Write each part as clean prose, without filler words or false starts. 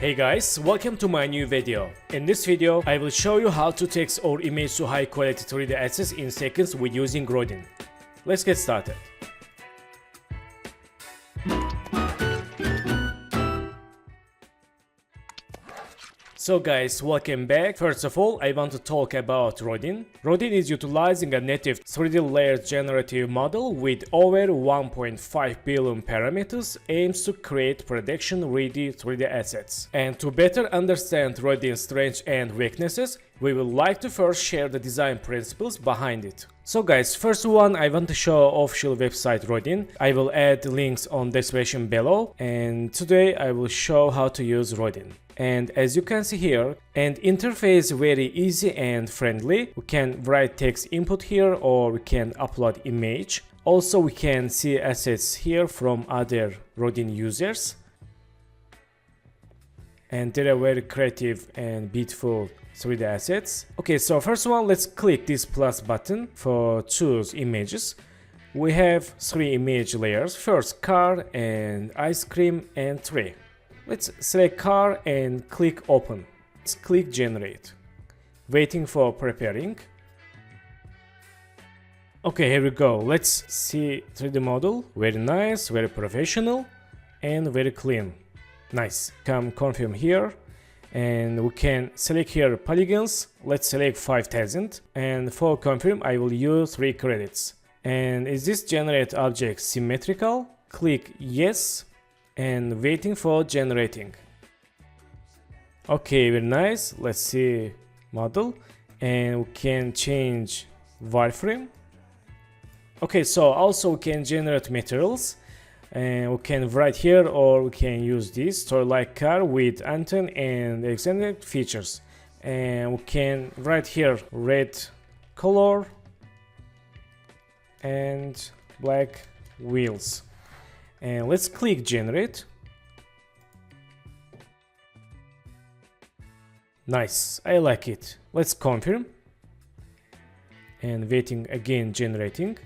Hey guys, welcome to my new video. In this video, I will show you how to text or image to high quality 3D assets in seconds with using Rodin. Let's get started. So guys, welcome back. First of all, I want to talk about Rodin. Rodin is utilizing a native 3D layered generative model with over 1.5 billion parameters, aims to create production-ready 3D assets. And to better understand Rodin's strengths and weaknesses, we would like to first share the design principles behind it. So guys, first one, I want to show official website Rodin. I will add links on description below, and today I will show how to use Rodin. And as you can see here, and interface very easy and friendly. We can write text input here, or we can upload image. Also we can see assets here from other Rodin users. And they are very creative and beautiful 3D assets. Okay, so first one, let's click this plus button for choose images. We have 3 image layers. First car and ice cream and tree. Let's select car and click open. Let's click generate. Waiting for preparing. Okay, here we go. Let's see 3D model. Very nice, very professional and very clean. Nice. Come confirm here. And we can select here polygons. Let's select 5000. And for confirm, I will use 3 credits. And is this generate object symmetrical? Click yes. And waiting for generating. Okay, very nice. Let's see model, and we can change wireframe. Okay, so also we can generate materials, and we can write here, or we can use this story like car with antenna and extended features, and we can write here red color and black wheels. And let's click generate. Nice, I like it. Let's confirm. And waiting again generating.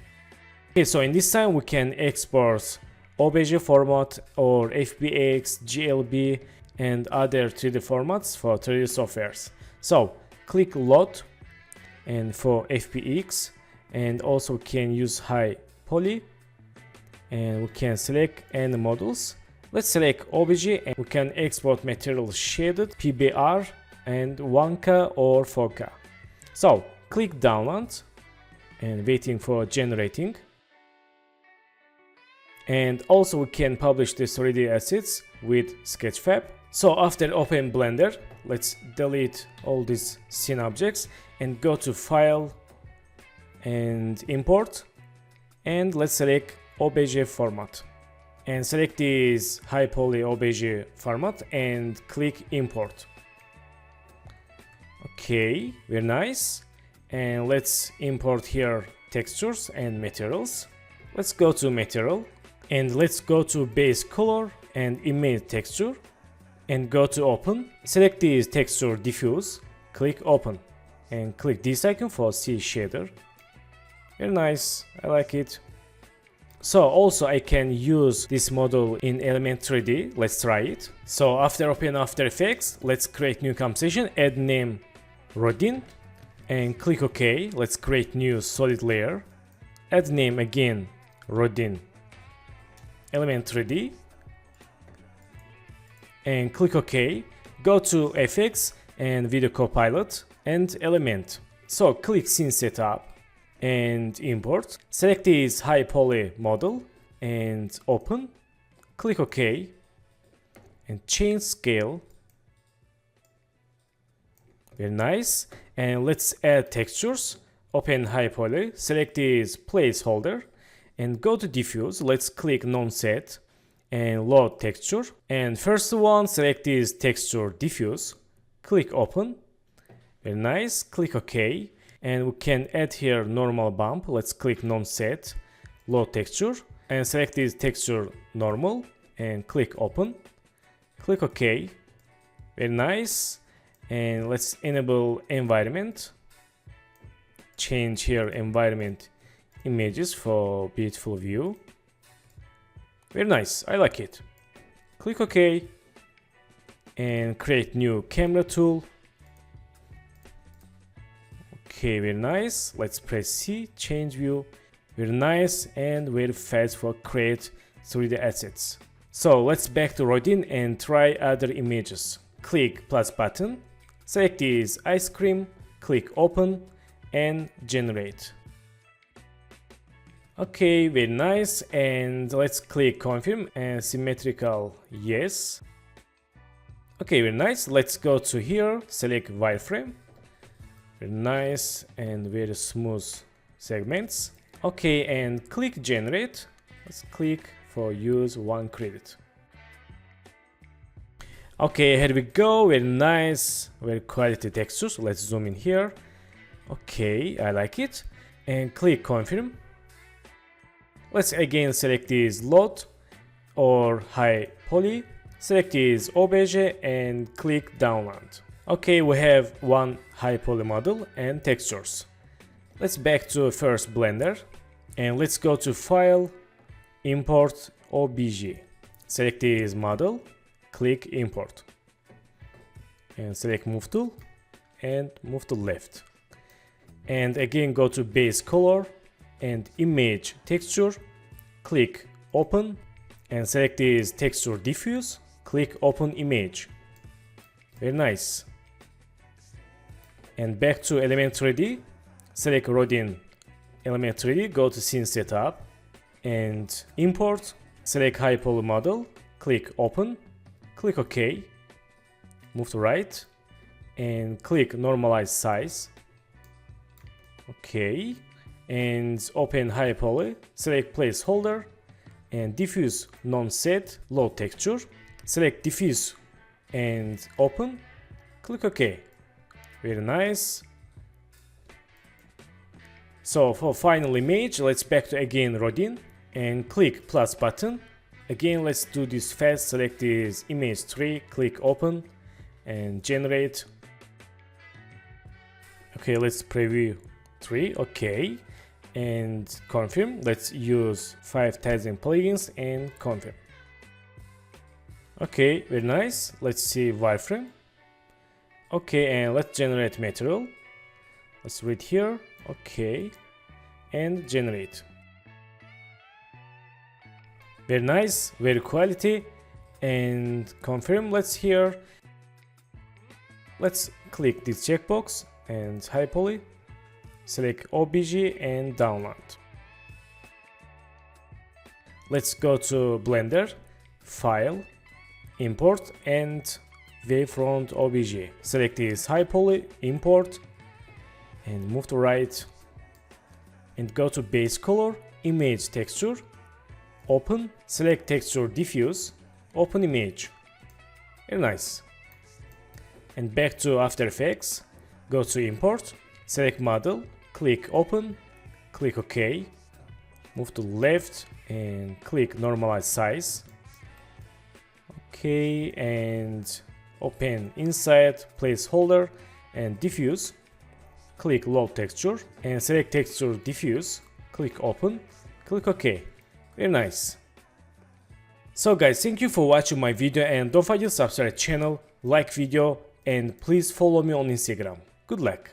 Okay, so in this time we can export OBJ format or FBX, GLB and other 3D formats for 3D softwares. So click load and for FBX, and also can use high poly. And we can select any models. Let's select OBJ and we can export material shaded, PBR and 1K or 4K. So click download and waiting for generating. And also we can publish the 3D assets with Sketchfab. So after open Blender, let's delete all these scene objects and go to file and import, and let's select OBJ format and select this high poly OBJ format and click import. Okay, very nice. And let's import here textures and materials. Let's go to material and let's go to base color and image texture and go to open. Select this texture diffuse, click open and click this icon for C shader. Very nice, I like it. So also I can use this model in Element 3D. Let's try it. So after open After Effects, let's create new composition, add name Rodin and click OK. Let's create new solid layer. Add name again Rodin Element 3D and click OK. Go to FX and Video Copilot and Element. So click Scene Setup and import. Select this high poly model and open. Click OK and change scale. Very nice. And let's add textures. Open high poly, select this placeholder and go to diffuse. Let's click non-set and load texture. And first one, select this texture diffuse. Click open. Very nice. Click OK. And we can add here normal bump. Let's click non-set, load texture and select this texture normal and click open. Click OK. Very nice. And let's enable environment. Change here environment images for beautiful view. Very nice, I like it. Click OK. and create new camera tool. Okay, very nice. Let's press C, change view. Very nice and very fast for create 3D assets. So let's back to Rodin and try other images. Click plus button, select this ice cream, click open and generate. Okay, very nice, and let's click confirm and symmetrical yes. Okay, very nice. Let's go to here, select wireframe. Very nice and very smooth segments. Okay, and click generate. Let's click for use 1 credit. Okay, here we go. Very nice, very quality textures. Let's zoom in here. Okay, I like it. And click confirm. Let's again select this load or high poly. Select this obj and click download. Okay, we have one high poly model and textures. Let's back to first Blender and let's go to file, import obj. Select this model, click import and select move tool and move to left. And again go to base color and image texture, click open and select this texture diffuse, click open image. Very nice. And back to element 3D, select Rodin element 3D, go to scene setup and import, select high poly model, click open, click OK, move to right and click normalize size. Okay, and open high poly, select placeholder and diffuse non-set low texture, select diffuse and open, click OK. Very nice. So for final image, let's back to again Rodin and click plus button. Again, let's do this fast, select this image 3, click open and generate. Okay, let's preview 3, okay, and confirm. Let's use 5000 plugins and confirm. Okay, very nice. Let's see wireframe. Okay, and let's generate material. Let's read here, okay, and generate. Very nice, very quality, and confirm. Let's here. Let's click this checkbox and high poly. Select obj and download. Let's go to Blender, file, import and wavefront obj. Select this high poly, import and move to right and go to base color, image texture, open, select texture diffuse, open image. Very nice. And back to After Effects, go to import, select model, click open, click OK, move to left and click normalize size. Okay, and open inside placeholder and diffuse, click load texture and select texture diffuse, click open, click OK. Very nice. So guys, thank you for watching my video and don't forget to subscribe channel, like video and please follow me on Instagram. Good luck.